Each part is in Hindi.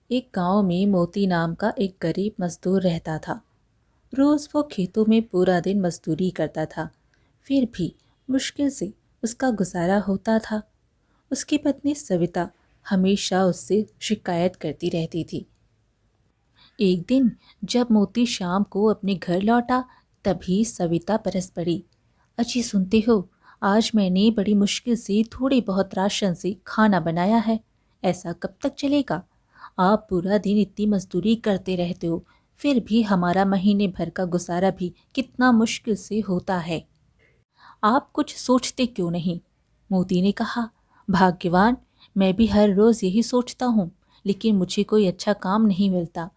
एक गांव में मोती नाम का एक गरीब मजदूर रहता था। रोज वो खेतों में पूरा दिन मजदूरी करता था, फिर भी मुश्किल से उसका गुजारा होता था। उसकी पत्नी सविता हमेशा उससे शिकायत करती रहती थी। एक दिन जब मोती शाम को अपने घर लौटा, तभी सविता बरस पड़ी। अजी सुनते हो, आज मैंने बड़ी मुश्किल से थोड़े बहुत राशन से खाना बनाया है। ऐसा कब तक चलेगा? आप पूरा दिन इतनी मजदूरी करते रहते हो, फिर भी हमारा महीने भर का गुजारा भी कितना मुश्किल से होता है। आप कुछ सोचते क्यों नहीं? मोती ने कहा। भाग्यवान, मैं भी हर रोज यही सोचता हूँ, लेकिन मुझे कोई अच्छा काम नहीं मिलता।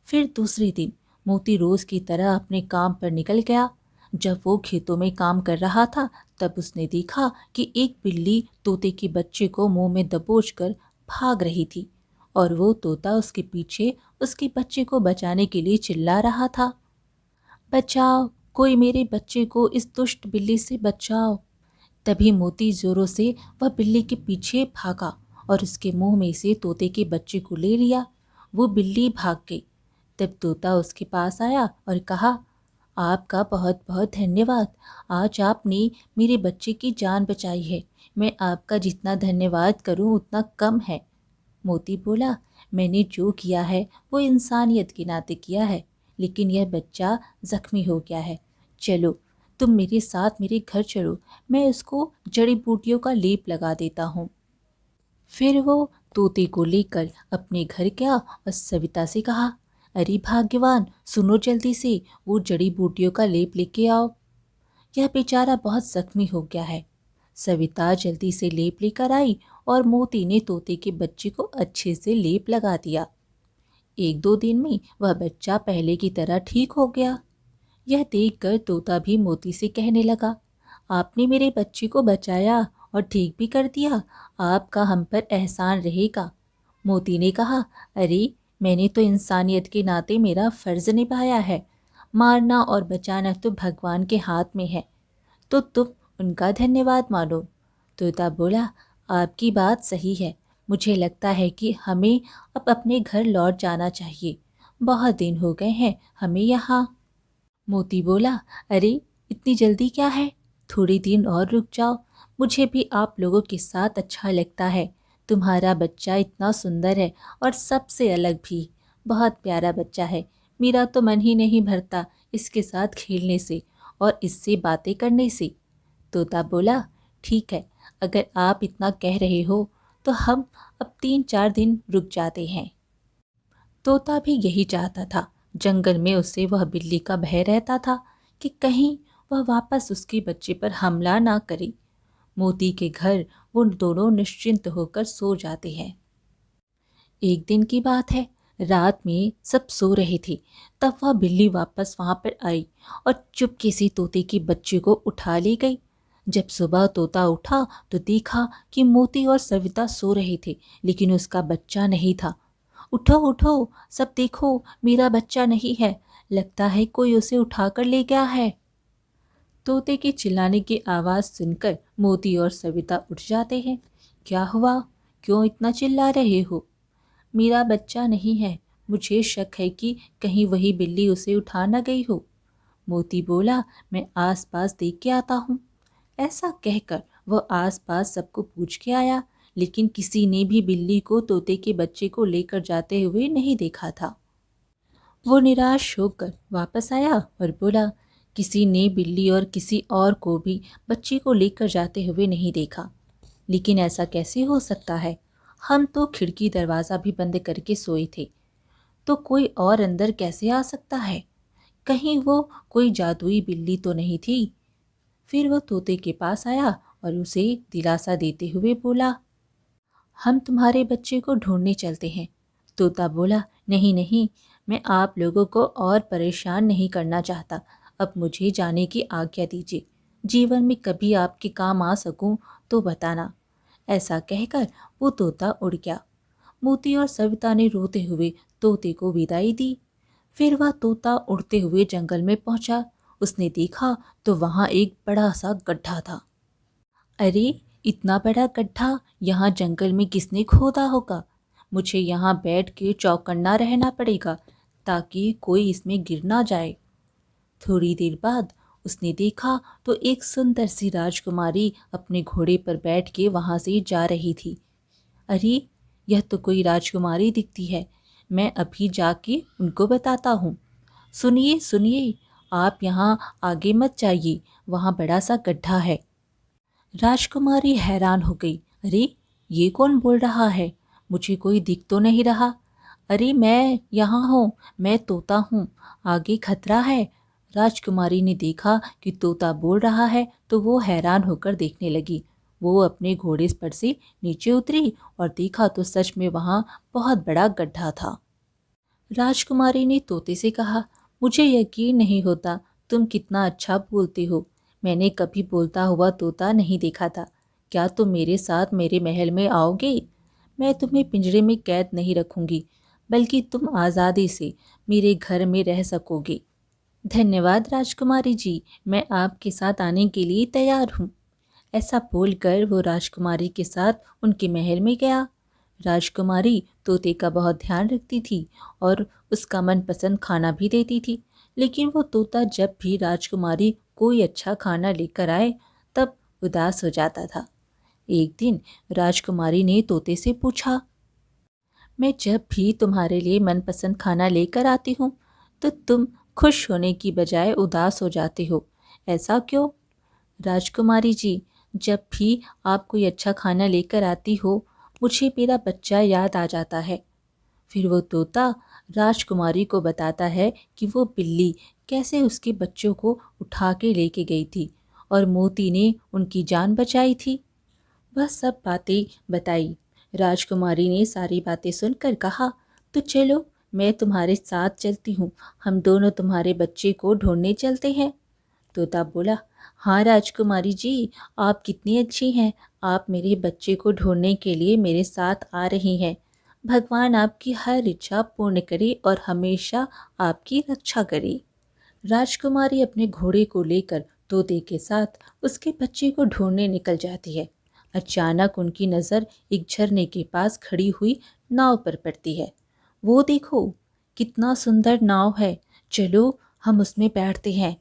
फिर दूसरे दिन मोती रोज की तरह अपने काम पर निकल गया। जब वो खेतों में काम कर रहा था, तब उसने देखा कि एक बिल्ली तोते के बच्चे को मुंह में दबोचकर भाग रही थी और वो तोता उसके पीछे उसके बच्चे को बचाने के लिए चिल्ला रहा था। बचाओ, कोई मेरे बच्चे को इस दुष्ट बिल्ली से बचाओ। तभी मोती जोरों से वह बिल्ली के पीछे भागा और उसके मुंह में से तोते के बच्चे को ले लिया। वो बिल्ली भाग गई। तब तोता उसके पास आया और कहा, आपका बहुत बहुत धन्यवाद। आज आपने मेरे बच्चे की जान बचाई है। मैं आपका जितना धन्यवाद करूं उतना कम है। मोती बोला, मैंने जो किया है वो इंसानियत के नाते किया है, लेकिन यह बच्चा जख्मी हो गया है। चलो, तुम मेरे साथ मेरे घर चलो, मैं उसको जड़ी बूटियों का लेप लगा देता हूँ। फिर वो तोते को लेकर अपने घर गया और सविता से कहा, अरे भाग्यवान, सुनो जल्दी से, वो जड़ी बूटियों का लेप लेके आओ। यह बेचारा बहुत जख्मी हो गया है। सविता जल्दी से लेप लेकर आई और मोती ने तोते के बच्चे को अच्छे से लेप लगा दिया। एक दो दिन में वह बच्चा पहले की तरह ठीक हो गया। यह देखकर तोता भी मोती से कहने लगा, आपने मेरे बच्चे को बचाया और ठीक भी कर दिया, आपका हम पर एहसान रहेगा। मोती ने कहा, अरे, मैंने तो इंसानियत के नाते मेरा फर्ज निभाया है। मारना और बचाना तो भगवान के हाथ में है, तो तुम उनका धन्यवाद मानो। तोता बोला, आपकी बात सही है। मुझे लगता है कि हमें अब अपने घर लौट जाना चाहिए। बहुत दिन हो गए हैं हमें यहाँ। मोती बोला, अरे, इतनी जल्दी क्या है? थोड़ी दिन और रुक जाओ। मुझे भी आप लोगों के साथ अच्छा लगता है। तुम्हारा बच्चा इतना सुंदर है और सबसे अलग भी। बहुत प्यारा बच्चा है। मेरा तो मन ही नहीं भरता इसके साथ खेलने से और इससे बातें करने से। तोता बोला, ठीक है, अगर आप इतना कह रहे हो तो हम अब 3-4 दिन रुक जाते हैं। तोता भी यही चाहता था। जंगल में उसे वह बिल्ली का भय रहता था कि कहीं वह वापस उसके बच्चे पर हमला ना करे। मोती के घर वो दोनों निश्चिंत होकर सो जाते हैं। एक दिन की बात है, रात में सब सो रहे थे, तब वह बिल्ली वापस वहां पर आई और चुपके से तोते के बच्चे को उठा ले गई। जब सुबह तोता उठा तो देखा कि मोती और सविता सो रहे थे, लेकिन उसका बच्चा नहीं था। उठो उठो, सब देखो, मेरा बच्चा नहीं है। लगता है कोई उसे उठाकर ले गया है। तोते के चिल्लाने की आवाज़ सुनकर मोती और सविता उठ जाते हैं। क्या हुआ? क्यों इतना चिल्ला रहे हो? मेरा बच्चा नहीं है। मुझे शक है कि कहीं वही बिल्ली उसे उठा न गई हो। मोती बोला, मैं आसपास देख के आता हूँ। ऐसा कहकर वह आसपास सबको पूछ के आया, लेकिन किसी ने भी बिल्ली को तोते के बच्चे को लेकर जाते हुए नहीं देखा था। वो निराश होकर वापस आया और बोला, किसी ने बिल्ली और किसी और को भी बच्चे को लेकर जाते हुए नहीं देखा। लेकिन ऐसा कैसे हो सकता है? हम तो खिड़की दरवाज़ा भी बंद करके सोए थे, तो कोई और अंदर कैसे आ सकता है? कहीं वो कोई जादुई बिल्ली तो नहीं थी? फिर वो तोते के पास आया और उसे दिलासा देते हुए बोला, हम तुम्हारे बच्चे को ढूंढने चलते हैं। तोता बोला, नहीं नहीं, मैं आप लोगों को और परेशान नहीं करना चाहता। अब मुझे जाने की आज्ञा दीजिए। जीवन में कभी आपके काम आ सकूं तो बताना। ऐसा कहकर वो तोता उड़ गया। मोती और सविता ने रोते हुए तोते को विदाई दी। फिर वह तोता उड़ते हुए जंगल में पहुंचा। उसने देखा तो वहां एक बड़ा सा गड्ढा था। अरे, इतना बड़ा गड्ढा यहाँ जंगल में किसने खोदा होगा? मुझे यहाँ बैठ के चौकन्ना रहना पड़ेगा ताकि कोई इसमें गिर ना जाए। थोड़ी देर बाद उसने देखा तो एक सुंदर सी राजकुमारी अपने घोड़े पर बैठ के वहाँ से जा रही थी। अरे, यह तो कोई राजकुमारी दिखती है, मैं अभी जाके उनको बताता हूँ। सुनिए सुनिए, आप यहाँ आगे मत जाइए, वहाँ बड़ा सा गड्ढा है। राजकुमारी हैरान हो गई। अरे, ये कौन बोल रहा है? मुझे कोई दिख तो नहीं रहा। अरे, मैं यहाँ हूँ, मैं तोता हूँ, आगे खतरा है। राजकुमारी ने देखा कि तोता बोल रहा है तो वो हैरान होकर देखने लगी। वो अपने घोड़े पर से नीचे उतरी और देखा तो सच में वहाँ बहुत बड़ा गड्ढा था। राजकुमारी ने तोते से कहा, मुझे यकीन नहीं होता, तुम कितना अच्छा बोलते हो। मैंने कभी बोलता हुआ तोता नहीं देखा था। क्या तुम मेरे साथ मेरे महल में आओगे? मैं तुम्हें पिंजरे में कैद नहीं रखूंगी, बल्कि तुम आज़ादी से मेरे घर में रह सकोगे। धन्यवाद राजकुमारी जी, मैं आपके साथ आने के लिए तैयार हूँ। ऐसा बोलकर वो राजकुमारी के साथ उनके महल में गया। राजकुमारी तोते का बहुत ध्यान रखती थी और उसका मनपसंद खाना भी देती थी, लेकिन वो तोता जब भी राजकुमारी कोई अच्छा खाना लेकर आए तब उदास हो जाता था। एक दिन राजकुमारी ने तोते से पूछा, मैं जब भी तुम्हारे लिए मनपसंद खाना लेकर आती हूँ तो तुम खुश होने की बजाय उदास हो जाते हो, ऐसा क्यों? राजकुमारी जी, जब भी आप कोई अच्छा खाना लेकर आती हो मुझे मेरा बच्चा याद आ जाता है। फिर वो तोता राजकुमारी को बताता है कि वो बिल्ली कैसे उसके बच्चों को उठा के लेके गई थी और मोती ने उनकी जान बचाई थी। वह सब बातें बताई। राजकुमारी ने सारी बातें सुनकर कहा, तो चलो मैं तुम्हारे साथ चलती हूँ, हम दोनों तुम्हारे बच्चे को ढूंढने चलते हैं। तोता बोला, हाँ राजकुमारी जी, आप कितनी अच्छी हैं, आप मेरे बच्चे को ढूंढने के लिए मेरे साथ आ रही हैं। भगवान आपकी हर इच्छा पूर्ण करे और हमेशा आपकी रक्षा करे। राजकुमारी अपने घोड़े को लेकर तोते के साथ उसके बच्चे को ढूंढने निकल जाती है। अचानक उनकी नज़र एक झरने के पास खड़ी हुई नाव पर पड़ती है। वो देखो, कितना सुंदर नाव है, चलो हम उसमें बैठते हैं।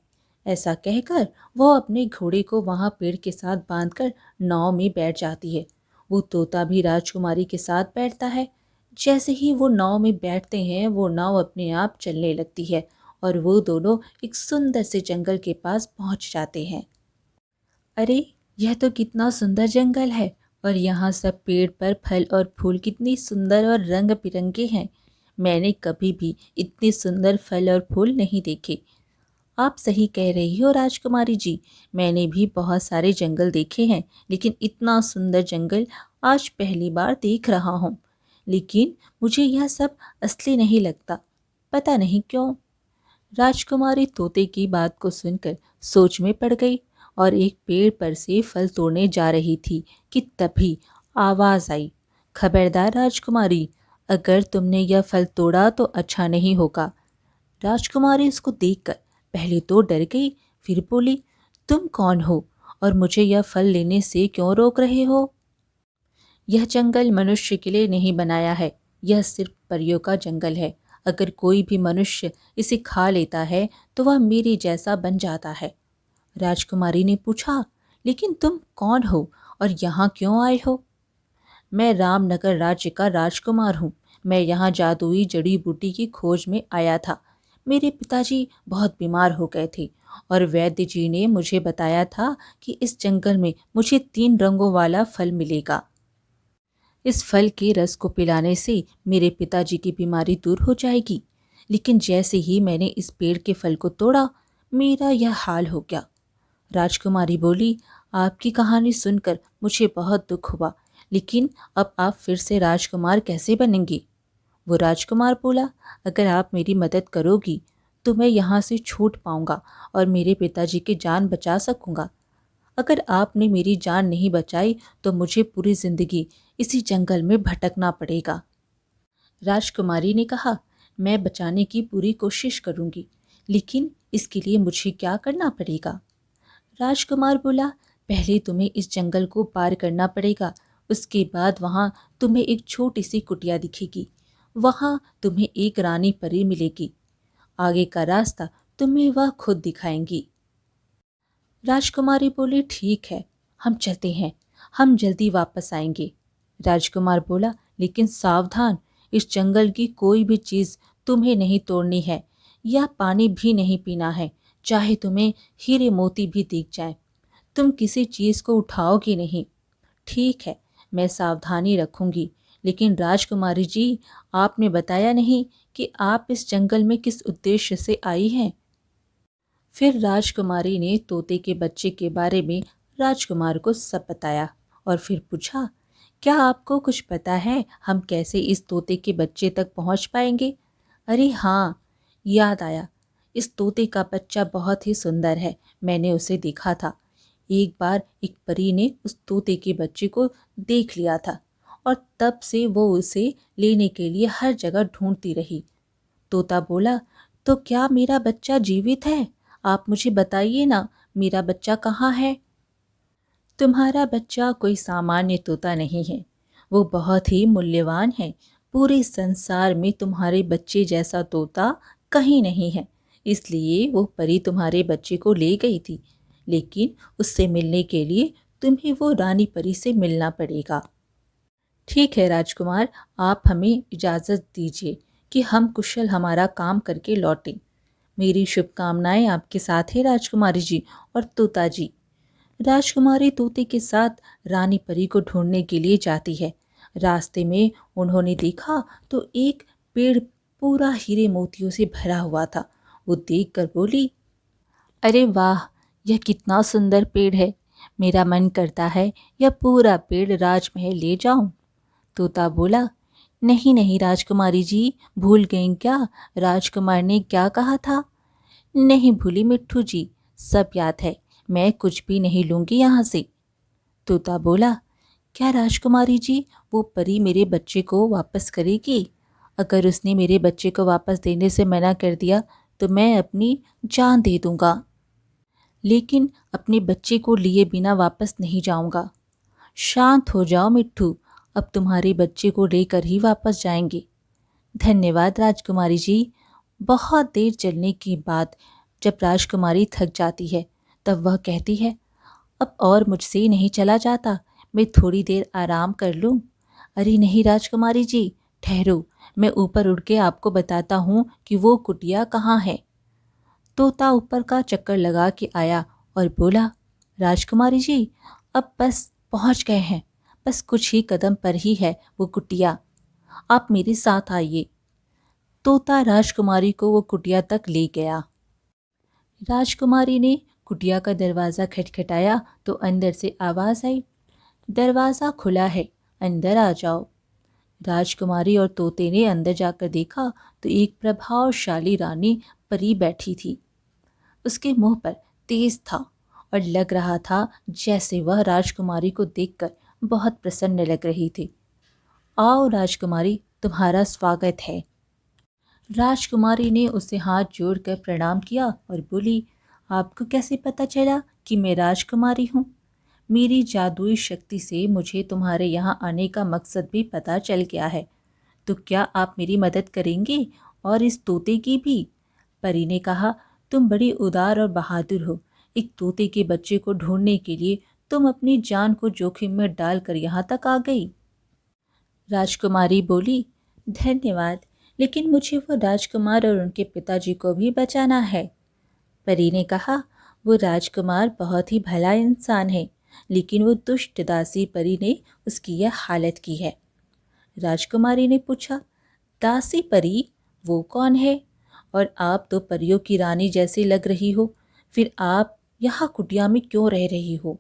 ऐसा कहकर वो अपने घोड़े को वहाँ पेड़ के साथ बांधकर नाव में बैठ जाती है। वो तोता भी राजकुमारी के साथ बैठता है। जैसे ही वो नाव में बैठते हैं वो नाव अपने आप चलने लगती है और वो दोनों एक सुंदर से जंगल के पास पहुंच जाते हैं। अरे, यह तो कितना सुंदर जंगल है और यहाँ सब पेड़ पर फल और फूल कितनी सुंदर और रंग बिरंगे हैं। मैंने कभी भी इतने सुंदर फल और फूल नहीं देखे। आप सही कह रही हो राजकुमारी जी, मैंने भी बहुत सारे जंगल देखे हैं, लेकिन इतना सुंदर जंगल आज पहली बार देख रहा हूँ। लेकिन मुझे यह सब असली नहीं लगता, पता नहीं क्यों। राजकुमारी तोते की बात को सुनकर सोच में पड़ गई और एक पेड़ पर से फल तोड़ने जा रही थी कि तभी आवाज़ आई, खबरदार राजकुमारी, अगर तुमने यह फल तोड़ा तो अच्छा नहीं होगा। राजकुमारी उसको देखकर पहले तो डर गई, फिर बोली, तुम कौन हो और मुझे यह फल लेने से क्यों रोक रहे हो? यह जंगल मनुष्य के लिए नहीं बनाया है, यह सिर्फ परियों का जंगल है। अगर कोई भी मनुष्य इसे खा लेता है तो वह मेरे जैसा बन जाता है। राजकुमारी ने पूछा, लेकिन तुम कौन हो और यहाँ क्यों आए हो? मैं रामनगर राज्य का राजकुमार हूँ। मैं यहाँ जादुई जड़ी बूटी की खोज में आया था। मेरे पिताजी बहुत बीमार हो गए थे और वैद्य जी ने मुझे बताया था कि इस जंगल में मुझे 3 रंगों वाला फल मिलेगा। इस फल के रस को पिलाने से मेरे पिताजी की बीमारी दूर हो जाएगी। लेकिन जैसे ही मैंने इस पेड़ के फल को तोड़ा, मेरा यह हाल हो गया। राजकुमारी बोली, आपकी कहानी सुनकर मुझे बहुत दुख हुआ, लेकिन अब आप फिर से राजकुमार कैसे बनेंगे? वो राजकुमार बोला, अगर आप मेरी मदद करोगी तो मैं यहाँ से छूट पाऊंगा और मेरे पिताजी की जान बचा सकूंगा। अगर आपने मेरी जान नहीं बचाई तो मुझे पूरी जिंदगी इसी जंगल में भटकना पड़ेगा। राजकुमारी ने कहा, मैं बचाने की पूरी कोशिश करूंगी, लेकिन इसके लिए मुझे क्या करना पड़ेगा? राजकुमार बोला, पहले तुम्हें इस जंगल को पार करना पड़ेगा, उसके बाद वहाँ तुम्हें एक छोटी सी कुटिया दिखेगी। वहाँ तुम्हें एक रानी परी मिलेगी। आगे का रास्ता तुम्हें वह खुद दिखाएंगी। राजकुमारी बोली, ठीक है, हम चलते हैं, हम जल्दी वापस आएंगे। राजकुमार बोला, लेकिन सावधान, इस जंगल की कोई भी चीज़ तुम्हें नहीं तोड़नी है या पानी भी नहीं पीना है, चाहे तुम्हें हीरे मोती भी दिख जाए। तुम किसी चीज़ को उठाओगी नहीं। ठीक है, मैं सावधानी रखूंगी, लेकिन राजकुमारी जी, आपने बताया नहीं कि आप इस जंगल में किस उद्देश्य से आई हैं। फिर राजकुमारी ने तोते के बच्चे के बारे में राजकुमार को सब बताया और फिर पूछा, क्या आपको कुछ पता है हम कैसे इस तोते के बच्चे तक पहुंच पाएंगे? अरे हाँ, याद आया, इस तोते का बच्चा बहुत ही सुंदर है, मैंने उसे देखा था। एक बार एक परी ने उस तोते के बच्चे को देख लिया था और तब से वो उसे लेने के लिए हर जगह ढूंढती रही। तोता बोला, तो क्या मेरा बच्चा जीवित है? आप मुझे बताइए ना, मेरा बच्चा कहाँ है? तुम्हारा बच्चा कोई सामान्य तोता नहीं है, वो बहुत ही मूल्यवान है। पूरे संसार में तुम्हारे बच्चे जैसा तोता कहीं नहीं है, इसलिए वो परी तुम्हारे बच्चे को ले गई थी। लेकिन उससे मिलने के लिए तुम्हें वो रानी परी से मिलना पड़ेगा। ठीक है राजकुमार, आप हमें इजाज़त दीजिए कि हम कुशल हमारा काम करके लौटें। मेरी शुभकामनाएं आपके साथ है राजकुमारी जी और तोता जी। राजकुमारी तोते के साथ रानी परी को ढूंढने के लिए जाती है। रास्ते में उन्होंने देखा तो एक पेड़ पूरा हीरे मोतियों से भरा हुआ था। वो देखकर बोली, अरे वाह, यह कितना सुंदर पेड़ है। मेरा मन करता है यह पूरा पेड़ राजमहल ले जाऊं। तोता बोला, नहीं नहीं राजकुमारी जी, भूल गईं क्या? राजकुमार ने क्या कहा था? नहीं भूली मिट्ठू जी, सब याद है, मैं कुछ भी नहीं लूंगी यहाँ से। तोता बोला, क्या राजकुमारी जी, वो परी मेरे बच्चे को वापस करेगी? अगर उसने मेरे बच्चे को वापस देने से मना कर दिया तो मैं अपनी जान दे दूंगा, लेकिन अपने बच्चे को लिए बिना वापस नहीं जाऊंगा। शांत हो जाओ मिट्ठू, अब तुम्हारे बच्चे को लेकर ही वापस जाएंगे। धन्यवाद राजकुमारी जी। बहुत देर चलने के बाद जब राजकुमारी थक जाती है तब वह कहती है, अब और मुझसे नहीं चला जाता, मैं थोड़ी देर आराम कर लूं। अरे नहीं राजकुमारी जी, ठहरो, मैं ऊपर उड़ के आपको बताता हूँ कि वो कुटिया कहाँ है। तोता ऊपर का चक्कर लगा के आया और बोला, राजकुमारी जी, अब बस पहुँच गए हैं, बस कुछ ही कदम पर ही है वो कुटिया, आप मेरे साथ आइए। तोता राजकुमारी को वो कुटिया तक ले गया। राजकुमारी ने कुटिया का दरवाज़ा खटखटाया तो अंदर से आवाज़ आई, दरवाज़ा खुला है, अंदर आ जाओ। राजकुमारी और तोते ने अंदर जाकर देखा तो एक प्रभावशाली रानी परी बैठी थी। उसके मुंह पर तेज था और लग रहा था जैसे वह राजकुमारी को देखकर बहुत प्रसन्न लग रही थी। आओ राजकुमारी, तुम्हारा स्वागत है। राजकुमारी ने उसे हाथ जोड़कर प्रणाम किया और बोली, आपको कैसे पता चला कि मैं राजकुमारी हूँ? मेरी जादुई शक्ति से मुझे तुम्हारे यहाँ आने का मकसद भी पता चल गया है। तो क्या आप मेरी मदद करेंगे और इस तोते की भी? परी ने कहा, तुम बड़ी उदार और बहादुर हो। एक तोते के बच्चे को ढूंढने के लिए तुम अपनी जान को जोखिम में डालकर यहाँ तक आ गई। राजकुमारी बोली, धन्यवाद, लेकिन मुझे वो राजकुमार और उनके पिताजी को भी बचाना है। परी ने कहा, वो राजकुमार बहुत ही भला इंसान है, लेकिन वो दुष्ट दासी परी ने उसकी यह हालत की है। राजकुमारी ने पूछा, दासी परी, वो कौन है? और आप तो परियों की रानी जैसी लग रही हो, फिर आप यहाँ कुटिया में क्यों रह रही हो?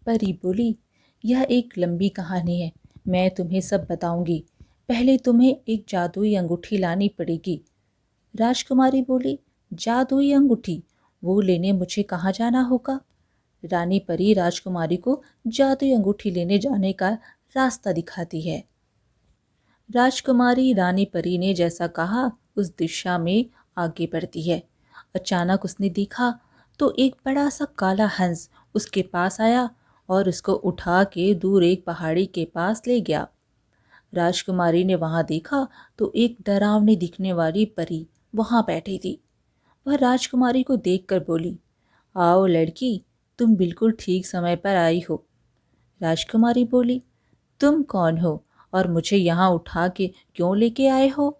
परी बोली, यह एक लंबी कहानी है, मैं तुम्हें सब बताऊंगी। पहले तुम्हें एक जादुई अंगूठी लानी पड़ेगी। राजकुमारी बोली, जादुई अंगूठी, वो लेने मुझे कहाँ जाना होगा? रानी परी राजकुमारी को जादुई अंगूठी लेने जाने का रास्ता दिखाती है। राजकुमारी रानी परी ने जैसा कहा उस दिशा में आगे बढ़ती है। अचानक उसने देखा तो एक बड़ा सा काला हंस उसके पास आया और उसको उठा के दूर एक पहाड़ी के पास ले गया। राजकुमारी ने वहां देखा तो एक डरावनी दिखने वाली परी वहां बैठी थी। वह राजकुमारी को देखकर बोली, आओ लड़की, तुम बिल्कुल ठीक समय पर आई हो। राजकुमारी बोली, तुम कौन हो और मुझे यहाँ उठा के क्यों लेके आए हो?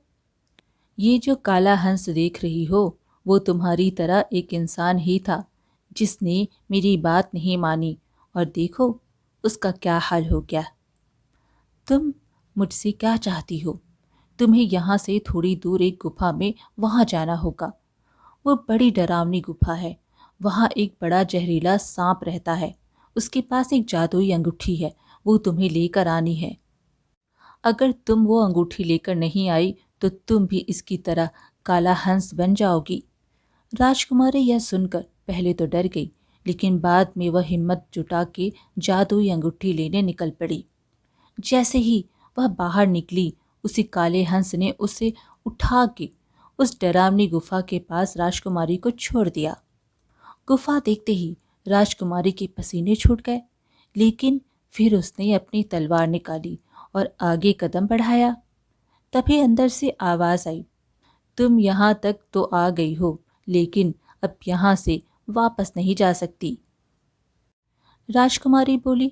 ये जो काला हंस देख रही हो वो तुम्हारी तरह एक इंसान ही था जिसने मेरी बात नहीं मानी, और देखो उसका क्या हाल हो गया। तुम मुझसे क्या चाहती हो? तुम्हें यहाँ से थोड़ी दूर एक गुफा में वहाँ जाना होगा। वो बड़ी डरावनी गुफा है। वहाँ एक बड़ा जहरीला सांप रहता है। उसके पास एक जादुई अंगूठी है, वो तुम्हें लेकर आनी है। अगर तुम वो अंगूठी लेकर नहीं आई तो तुम भी इसकी तरह काला हंस बन जाओगी। राजकुमारी यह सुनकर पहले तो डर गई, लेकिन बाद में वह हिम्मत जुटा के जादुई अंगूठी लेने निकल पड़ी। जैसे ही वह बाहर निकली, उसी काले हंस ने उसे उठा के उस डरावनी गुफा के पास राजकुमारी को छोड़ दिया। गुफा देखते ही राजकुमारी के पसीने छूट गए, लेकिन फिर उसने अपनी तलवार निकाली और आगे कदम बढ़ाया। तभी अंदर से आवाज आई, तुम यहाँ तक तो आ गई हो, लेकिन अब यहाँ से वापस नहीं जा सकती। राजकुमारी बोली,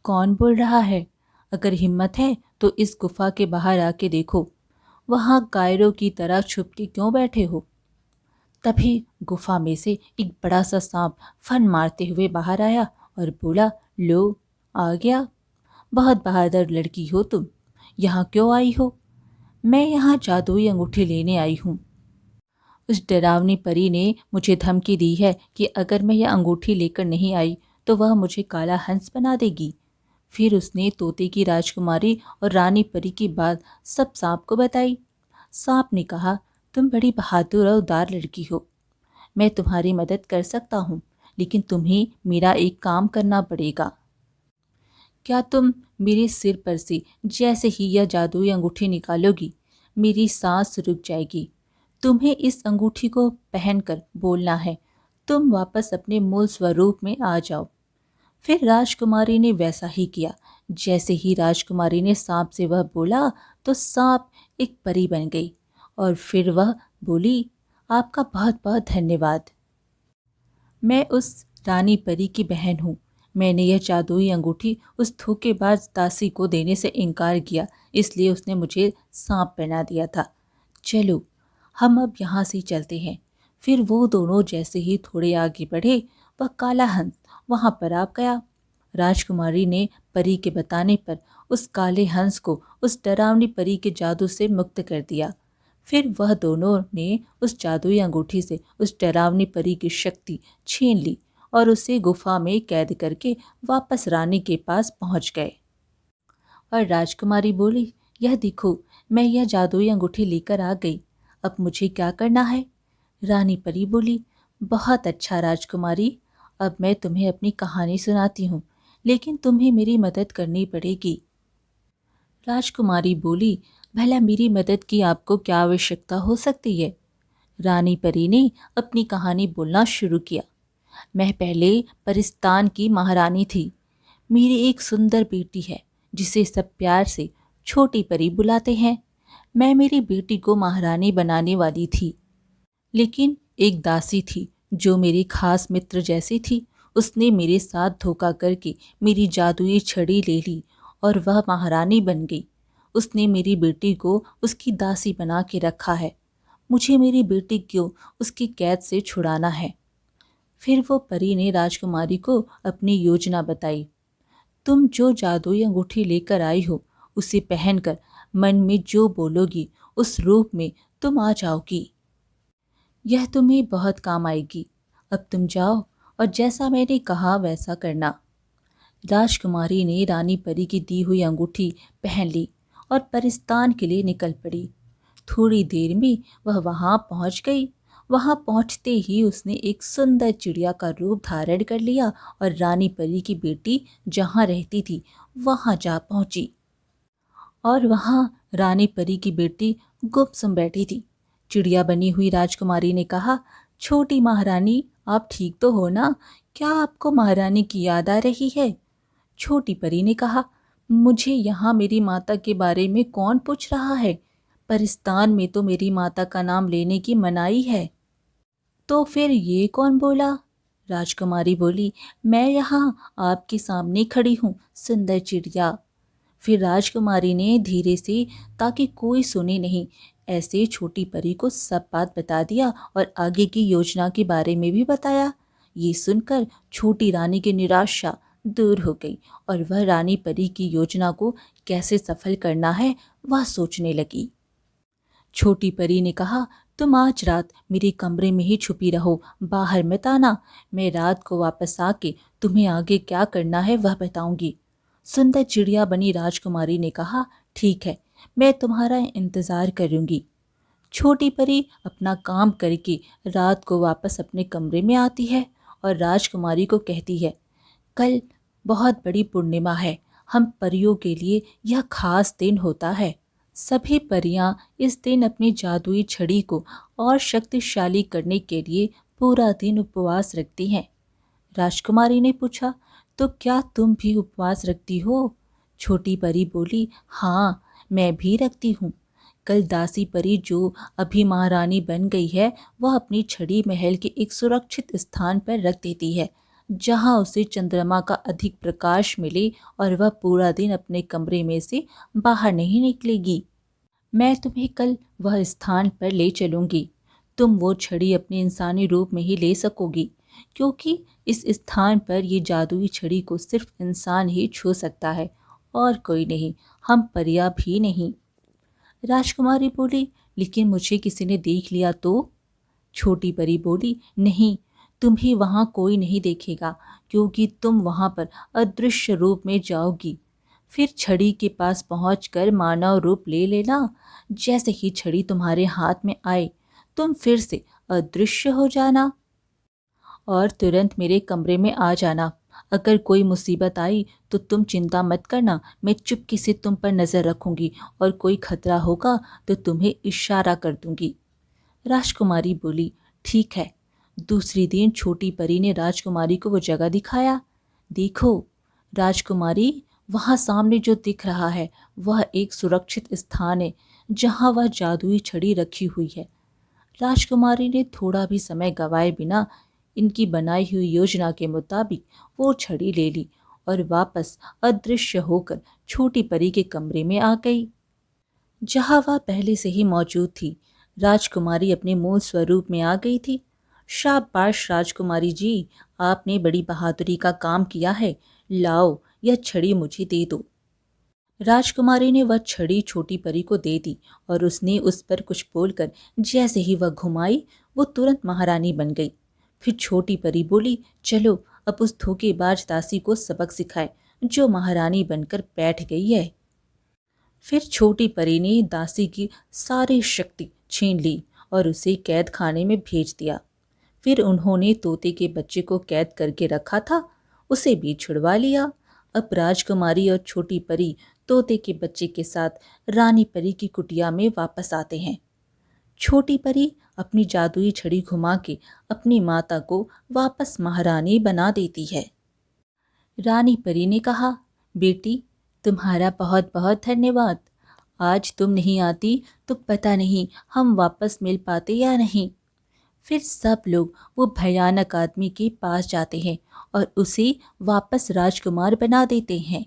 कौन बोल रहा है? अगर हिम्मत है तो इस गुफा के बाहर आके देखो, वहां कायरों की तरह छुप के क्यों बैठे हो? तभी गुफा में से एक बड़ा सा सांप फन मारते हुए बाहर आया और बोला, लो, आ गया। बहुत बहादुर लड़की हो तुम। यहाँ क्यों आई हो? मैं यहाँ जादुई अंगूठी लेने आई हूँ। उस डरावनी परी ने मुझे धमकी दी है कि अगर मैं यह अंगूठी लेकर नहीं आई तो वह मुझे काला हंस बना देगी। फिर उसने तोते की राजकुमारी और रानी परी की बात सब सांप को बताई। सांप ने कहा, तुम बड़ी बहादुर और उदार लड़की हो। मैं तुम्हारी मदद कर सकता हूँ, लेकिन तुम्हें मेरा एक काम करना पड़ेगा। क्या तुम मेरे सिर पर से जैसे ही यह जादुई अंगूठी निकालोगी, मेरी सांस रुक जाएगी। तुम्हें इस अंगूठी को पहनकर बोलना है, तुम वापस अपने मूल स्वरूप में आ जाओ। फिर राजकुमारी ने वैसा ही किया। जैसे ही राजकुमारी ने सांप से वह बोला तो सांप एक परी बन गई, और फिर वह बोली, आपका बहुत बहुत धन्यवाद। मैं उस रानी परी की बहन हूँ। मैंने यह जादुई अंगूठी उस धोखेबाज दासी को देने से इनकार किया, इसलिए उसने मुझे सांप बना दिया था। चलो, हम अब यहाँ से चलते हैं। फिर वो दोनों जैसे ही थोड़े आगे बढ़े, वह काला हंस वहाँ पर आ गया। राजकुमारी ने परी के बताने पर उस काले हंस को उस डरावनी परी के जादू से मुक्त कर दिया। फिर वह दोनों ने उस जादुई अंगूठी से उस डरावनी परी की शक्ति छीन ली और उसे गुफा में कैद करके वापस रानी के पास पहुंच गए। और राजकुमारी बोली, यह देखो, मैं यह जादुई अंगूठी लेकर आ गई। अब मुझे क्या करना है? रानी परी बोली, बहुत अच्छा राजकुमारी, अब मैं तुम्हें अपनी कहानी सुनाती हूँ, लेकिन तुम्हें मेरी मदद करनी पड़ेगी। राजकुमारी बोली, भला मेरी मदद की आपको क्या आवश्यकता हो सकती है? रानी परी ने अपनी कहानी बोलना शुरू किया। मैं पहले परिस्तान की महारानी थी। मेरी एक सुंदर बेटी है जिसे सब प्यार से छोटी परी बुलाते हैं। मैं मेरी बेटी को महारानी बनाने वाली थी, लेकिन एक दासी थी जो मेरी खास मित्र जैसी थी। उसने मेरे साथ धोखा करके मेरी जादुई छड़ी ले ली और वह महारानी बन गई। उसने मेरी बेटी को उसकी दासी बना के रखा है। मुझे मेरी बेटी को उसकी कैद से छुड़ाना है। फिर वो परी ने राजकुमारी को अपनी योजना बताई। तुम जो जादुई अंगूठी लेकर आई हो, उसे पहनकर मन में जो बोलोगी उस रूप में तुम आ जाओगी। यह तुम्हें बहुत काम आएगी। अब तुम जाओ और जैसा मैंने कहा वैसा करना। राजकुमारी ने रानी परी की दी हुई अंगूठी पहन ली और परिस्तान के लिए निकल पड़ी। थोड़ी देर में वह वहां पहुंच गई। वहां पहुंचते ही उसने एक सुंदर चिड़िया का रूप धारण कर लिया और रानी परी की बेटी जहां रहती थी वहां जा पहुंची। और वहां रानी परी की बेटी गुमसुम बैठी थी। चिड़िया बनी हुई राजकुमारी ने कहा, छोटी महारानी, आप ठीक तो हो ना? क्या आपको महारानी की याद आ रही है? छोटी परी ने कहा, मुझे यहाँ मेरी माता के बारे में कौन पूछ रहा है? परिस्तान में तो मेरी माता का नाम लेने की मनाही है। तो फिर ये कौन बोला? राजकुमारी बोली, मैं यहाँ आपके सामने खड़ी हूँ, सुंदर चिड़िया। फिर राजकुमारी ने धीरे से, ताकि कोई सुने नहीं, ऐसे छोटी परी को सब बात बता दिया और आगे की योजना के बारे में भी बताया। ये सुनकर छोटी रानी की निराशा दूर हो गई और वह रानी परी की योजना को कैसे सफल करना है वह सोचने लगी। छोटी परी ने कहा, तुम आज रात मेरे कमरे में ही छुपी रहो, बाहर मत आना। मैं रात को वापस आके तुम्हें आगे क्या करना है वह बताऊंगी। सुंदर चिड़िया बनी राजकुमारी ने कहा, ठीक है, मैं तुम्हारा इंतज़ार करूंगी। छोटी परी अपना काम करके रात को वापस अपने कमरे में आती है और राजकुमारी को कहती है, कल बहुत बड़ी पूर्णिमा है, हम परियों के लिए यह खास दिन होता है। सभी परियां इस दिन अपनी जादुई छड़ी को और शक्तिशाली करने के लिए पूरा दिन उपवास रखती हैं। राजकुमारी ने पूछा, तो क्या तुम भी उपवास रखती हो? छोटी परी बोली, हाँ, मैं भी रखती हूँ। कल दासी परी जो अभी महारानी बन गई है, वह अपनी छड़ी महल के एक सुरक्षित स्थान पर रख देती है, जहाँ उसे चंद्रमा का अधिक प्रकाश मिले और वह पूरा दिन अपने कमरे में से बाहर नहीं निकलेगी। मैं तुम्हें कल वह स्थान पर ले चलूंगी। तुम वो छड़ी अपने इंसानी रूप में ही ले सकोगी, क्योंकि इस स्थान पर ये जादुई छड़ी को सिर्फ इंसान ही छू सकता है और कोई नहीं, हम परियां भी नहीं। राजकुमारी बोली, लेकिन मुझे किसी ने देख लिया तो? छोटी परी बोली, नहीं, तुम्हें वहाँ कोई नहीं देखेगा, क्योंकि तुम वहाँ पर अदृश्य रूप में जाओगी। फिर छड़ी के पास पहुंचकर मानव रूप ले लेना। जैसे ही छड़ी तुम्हारे हाथ में आए, तुम फिर से अदृश्य हो जाना और तुरंत मेरे कमरे में आ जाना। अगर कोई मुसीबत आई तो तुम चिंता मत करना, मैं चुपके से तुम पर नज़र रखूंगी और कोई खतरा होगा तो तुम्हें इशारा कर दूंगी। राजकुमारी बोली, ठीक है। दूसरी दिन छोटी परी ने राजकुमारी को वो जगह दिखाया। देखो राजकुमारी, वहाँ सामने जो दिख रहा है वह एक सुरक्षित स्थान है, जहाँ वह जादुई छड़ी रखी हुई है। राजकुमारी ने थोड़ा भी समय गवाए बिना इनकी बनाई हुई योजना के मुताबिक वो छड़ी ले ली और वापस अदृश्य होकर छोटी परी के कमरे में आ गई, जहाँ वह पहले से ही मौजूद थी। राजकुमारी अपने मूल स्वरूप में आ गई थी। शाबाश राजकुमारी जी, आपने बड़ी बहादुरी का काम किया है। लाओ, यह छड़ी मुझे दे दो। राजकुमारी ने वह छड़ी छोटी परी को दे दी और उसने उस पर कुछ बोलकर जैसे ही वह घुमाई, वो तुरंत महारानी बन गई। फिर छोटी परी बोली, चलो अब उस धोखेबाज दासी को सबक सिखाए जो महारानी बनकर बैठ गई है। फिर छोटी परी ने दासी की सारी शक्ति छीन ली और उसे कैद खाने में भेज दिया। फिर उन्होंने तोते के बच्चे को कैद करके रखा था, उसे भी छुड़वा लिया। अब राजकुमारी और छोटी परी तोते के बच्चे के साथ रानी परी की कुटिया में वापस आते हैं। छोटी परी अपनी जादुई छड़ी घुमा के अपनी माता को वापस महारानी बना देती है। रानी परी ने कहा, बेटी, तुम्हारा बहुत बहुत धन्यवाद। आज तुम नहीं आती तो पता नहीं हम वापस मिल पाते या नहीं। फिर सब लोग वो भयानक आदमी के पास जाते हैं और उसे वापस राजकुमार बना देते हैं।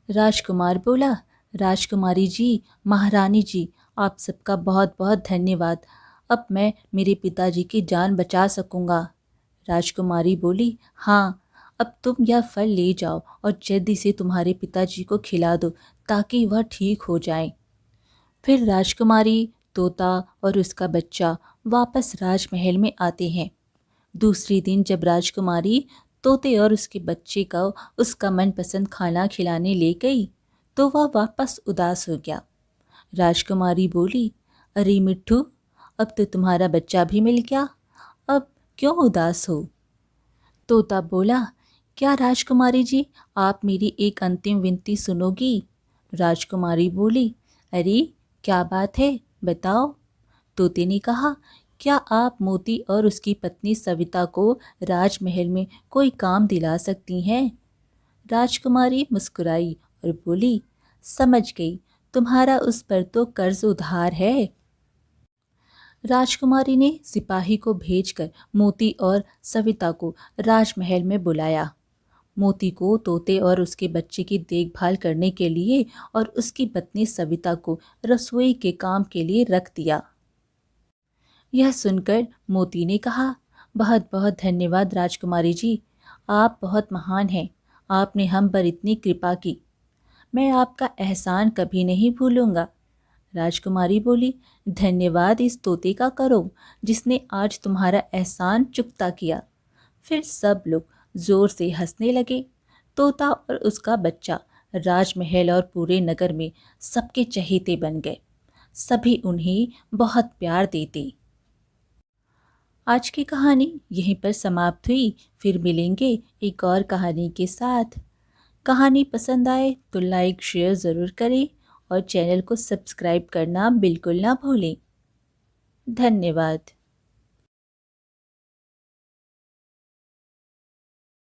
राजकुमार बोला, राजकुमारी जी, महारानी जी, आप सबका बहुत बहुत धन्यवाद। अब मैं मेरे पिताजी की जान बचा सकूंगा। राजकुमारी बोली, हाँ, अब तुम यह फल ले जाओ और जल्दी से तुम्हारे पिताजी को खिला दो, ताकि वह ठीक हो जाएं। फिर राजकुमारी, तोता और उसका बच्चा वापस राजमहल में आते हैं। दूसरे दिन जब राजकुमारी तोते और उसके बच्चे को उसका मनपसंद खाना खिलाने ले गई, तो वह वापस उदास हो गया। राजकुमारी बोली, अरे मिट्ठू, अब तो तुम्हारा बच्चा भी मिल गया, अब क्यों उदास हो? तोता बोला, क्या राजकुमारी जी, आप मेरी एक अंतिम विनती सुनोगी? राजकुमारी बोली, अरे क्या बात है, बताओ। तोते ने कहा, क्या आप मोती और उसकी पत्नी सविता को राजमहल में कोई काम दिला सकती हैं? राजकुमारी मुस्कुराई और बोली, समझ गई, तुम्हारा उस पर तो कर्ज उधार है। राजकुमारी ने सिपाही को भेजकर मोती और सविता को राजमहल में बुलाया। मोती को तोते और उसके बच्चे की देखभाल करने के लिए और उसकी पत्नी सविता को रसोई के काम के लिए रख दिया। यह सुनकर मोती ने कहा, बहुत बहुत धन्यवाद राजकुमारी जी, आप बहुत महान हैं, आपने हम पर इतनी कृपा की, मैं आपका एहसान कभी नहीं भूलूंगा। राजकुमारी बोली, धन्यवाद इस तोते का करो जिसने आज तुम्हारा एहसान चुकता किया। फिर सब लोग जोर से हंसने लगे। तोता और उसका बच्चा राजमहल और पूरे नगर में सबके चहेते बन गए। सभी उन्हें बहुत प्यार देते। आज की कहानी यहीं पर समाप्त हुई। फिर मिलेंगे एक और कहानी के साथ। कहानी पसंद आए तो लाइक शेयर ज़रूर करें और चैनल को सब्सक्राइब करना बिल्कुल ना भूलें। धन्यवाद।